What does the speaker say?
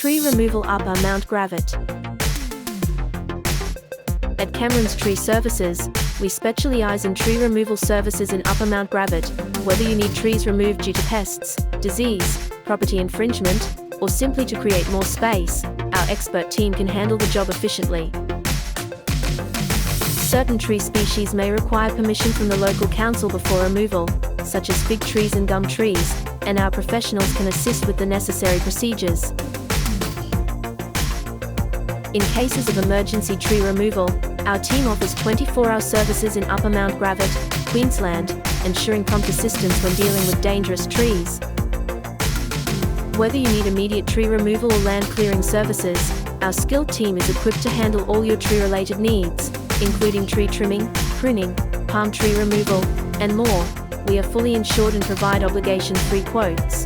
Tree Removal Upper Mount Gravatt. At Cameron's Tree Services, we specialize in tree removal services in Upper Mount Gravatt. Whether you need trees removed due to pests, disease, property infringement, or simply to create more space, our expert team can handle the job efficiently. Certain tree species may require permission from the local council before removal, such as fig trees and gum trees, and our professionals can assist with the necessary procedures. In cases of emergency tree removal, our team offers 24-hour services in Upper Mount Gravatt, Queensland, ensuring prompt assistance when dealing with dangerous trees. Whether you need immediate tree removal or land clearing services, our skilled team is equipped to handle all your tree-related needs, including tree trimming, pruning, palm tree removal, and more. We are fully insured and provide obligation-free quotes.